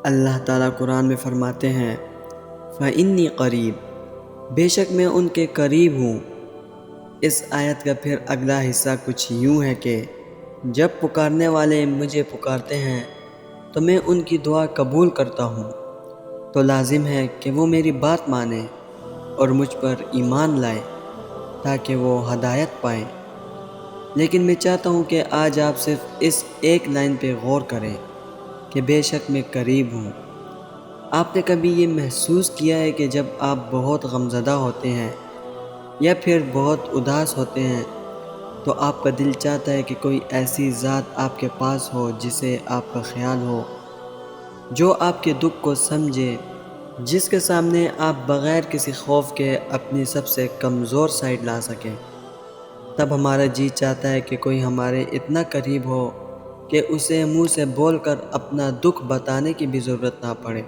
اللہ تعالیٰ قرآن میں فرماتے ہیں فَإِنِّي قریب، بے شک میں ان کے قریب ہوں۔ اس آیت کا پھر اگلا حصہ کچھ یوں ہے کہ جب پکارنے والے مجھے پکارتے ہیں تو میں ان کی دعا قبول کرتا ہوں، تو لازم ہے کہ وہ میری بات مانیں اور مجھ پر ایمان لائیں تاکہ وہ ہدایت پائیں۔ لیکن میں چاہتا ہوں کہ آج آپ صرف اس ایک لائن پہ غور کریں کہ بے شک میں قریب ہوں۔ آپ نے کبھی یہ محسوس کیا ہے کہ جب آپ بہت غمزدہ ہوتے ہیں یا پھر بہت اداس ہوتے ہیں تو آپ کا دل چاہتا ہے کہ کوئی ایسی ذات آپ کے پاس ہو جسے آپ کا خیال ہو، جو آپ کے دکھ کو سمجھے، جس کے سامنے آپ بغیر کسی خوف کے اپنی سب سے کمزور سائڈ لا سکیں۔ تب ہمارا جی چاہتا ہے کہ کوئی ہمارے اتنا قریب ہو کہ اسے منہ سے بول کر اپنا دکھ بتانے کی بھی ضرورت نہ پڑے۔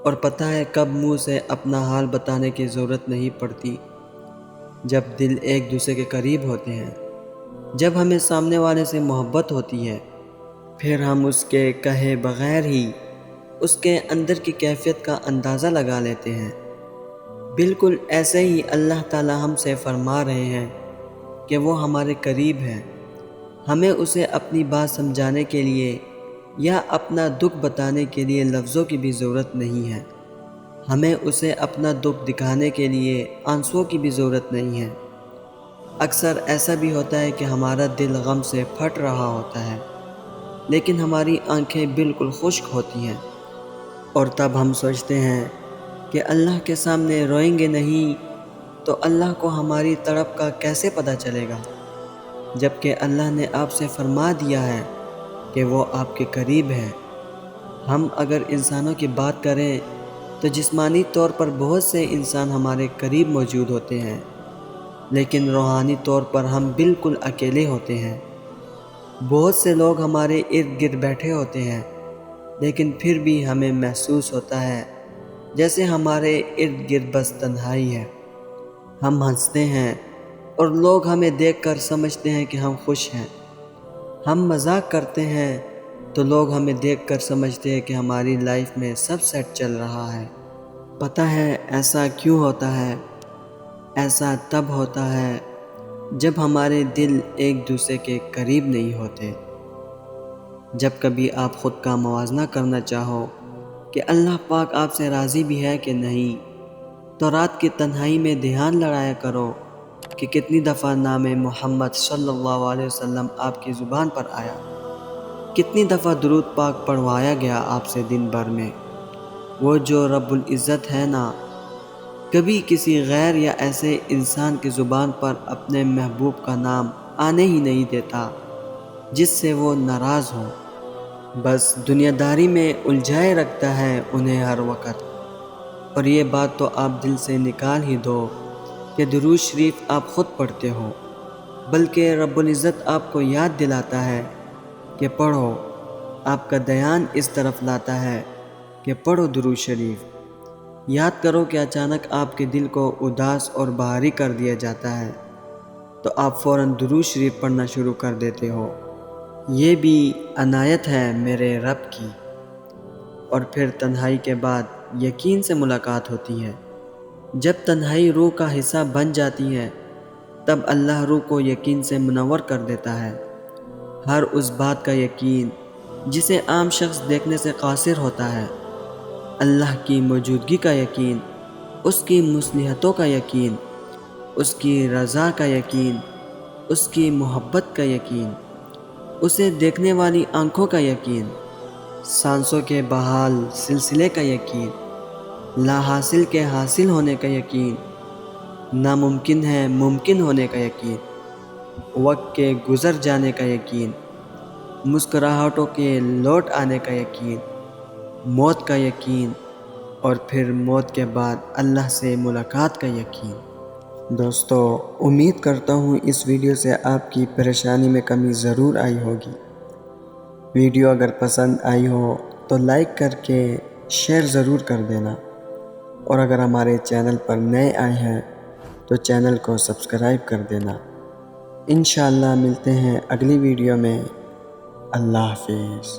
اور پتہ ہے کب منہ سے اپنا حال بتانے کی ضرورت نہیں پڑتی؟ جب دل ایک دوسرے کے قریب ہوتے ہیں، جب ہمیں سامنے والے سے محبت ہوتی ہے، پھر ہم اس کے کہے بغیر ہی اس کے اندر کی کیفیت کا اندازہ لگا لیتے ہیں۔ بالکل ایسے ہی اللہ تعالیٰ ہم سے فرما رہے ہیں کہ وہ ہمارے قریب ہے۔ ہمیں اسے اپنی بات سمجھانے کے لیے یا اپنا دکھ بتانے کے لیے لفظوں کی بھی ضرورت نہیں ہے۔ ہمیں اسے اپنا دکھ دکھانے کے لیے آنسوؤں کی بھی ضرورت نہیں ہے۔ اکثر ایسا بھی ہوتا ہے کہ ہمارا دل غم سے پھٹ رہا ہوتا ہے، لیکن ہماری آنکھیں بالکل خشک ہوتی ہیں، اور تب ہم سوچتے ہیں کہ اللہ کے سامنے روئیں گے نہیں تو اللہ کو ہماری تڑپ کا کیسے پتہ چلے گا؟ جبکہ اللہ نے آپ سے فرما دیا ہے کہ وہ آپ کے قریب ہے۔ ہم اگر انسانوں کی بات کریں تو جسمانی طور پر بہت سے انسان ہمارے قریب موجود ہوتے ہیں، لیکن روحانی طور پر ہم بالکل اکیلے ہوتے ہیں۔ بہت سے لوگ ہمارے ارد گرد بیٹھے ہوتے ہیں، لیکن پھر بھی ہمیں محسوس ہوتا ہے جیسے ہمارے ارد گرد بس تنہائی ہے۔ ہم ہنستے ہیں اور لوگ ہمیں دیکھ کر سمجھتے ہیں کہ ہم خوش ہیں۔ ہم مذاق کرتے ہیں تو لوگ ہمیں دیکھ کر سمجھتے ہیں کہ ہماری لائف میں سب سیٹ چل رہا ہے۔ پتہ ہے ایسا کیوں ہوتا ہے؟ ایسا تب ہوتا ہے جب ہمارے دل ایک دوسرے کے قریب نہیں ہوتے۔ جب کبھی آپ خود کا موازنہ کرنا چاہو کہ اللہ پاک آپ سے راضی بھی ہے کہ نہیں، تو رات کی تنہائی میں دھیان لڑایا کرو کہ کتنی دفعہ نام محمد صلی اللہ علیہ وسلم آپ کی زبان پر آیا، کتنی دفعہ درود پاک پڑھوایا گیا آپ سے دن بھر میں۔ وہ جو رب العزت ہے نا، کبھی کسی غیر یا ایسے انسان کی زبان پر اپنے محبوب کا نام آنے ہی نہیں دیتا جس سے وہ ناراض ہو۔ بس دنیا داری میں الجھائے رکھتا ہے انہیں ہر وقت۔ اور یہ بات تو آپ دل سے نکال ہی دو کہ درود شریف آپ خود پڑھتے ہو، بلکہ رب العزت آپ کو یاد دلاتا ہے کہ پڑھو۔ آپ کا دھیان اس طرف لاتا ہے کہ پڑھو درود شریف۔ یاد کرو کہ اچانک آپ کے دل کو اداس اور بھاری کر دیا جاتا ہے تو آپ فوراً درود شریف پڑھنا شروع کر دیتے ہو۔ یہ بھی عنایت ہے میرے رب کی۔ اور پھر تنہائی کے بعد یقین سے ملاقات ہوتی ہے۔ جب تنہائی روح کا حصہ بن جاتی ہے تب اللہ روح کو یقین سے منور کر دیتا ہے۔ ہر اس بات کا یقین جسے عام شخص دیکھنے سے قاصر ہوتا ہے، اللہ کی موجودگی کا یقین، اس کی مصلحتوں کا یقین، اس کی رضا کا یقین، اس کی محبت کا یقین، اسے دیکھنے والی آنکھوں کا یقین، سانسوں کے بحال سلسلے کا یقین، لا حاصل کے حاصل ہونے کا یقین، ناممکن ہے ممکن ہونے کا یقین، وقت کے گزر جانے کا یقین، مسکراہٹوں کے لوٹ آنے کا یقین، موت کا یقین، اور پھر موت کے بعد اللہ سے ملاقات کا یقین۔ دوستو، امید کرتا ہوں اس ویڈیو سے آپ کی پریشانی میں کمی ضرور آئی ہوگی۔ ویڈیو اگر پسند آئی ہو تو لائک کر کے شیئر ضرور کر دینا، اور اگر ہمارے چینل پر نئے آئے ہیں تو چینل کو سبسکرائب کر دینا۔ انشاءاللہ ملتے ہیں اگلی ویڈیو میں۔ اللہ حافظ۔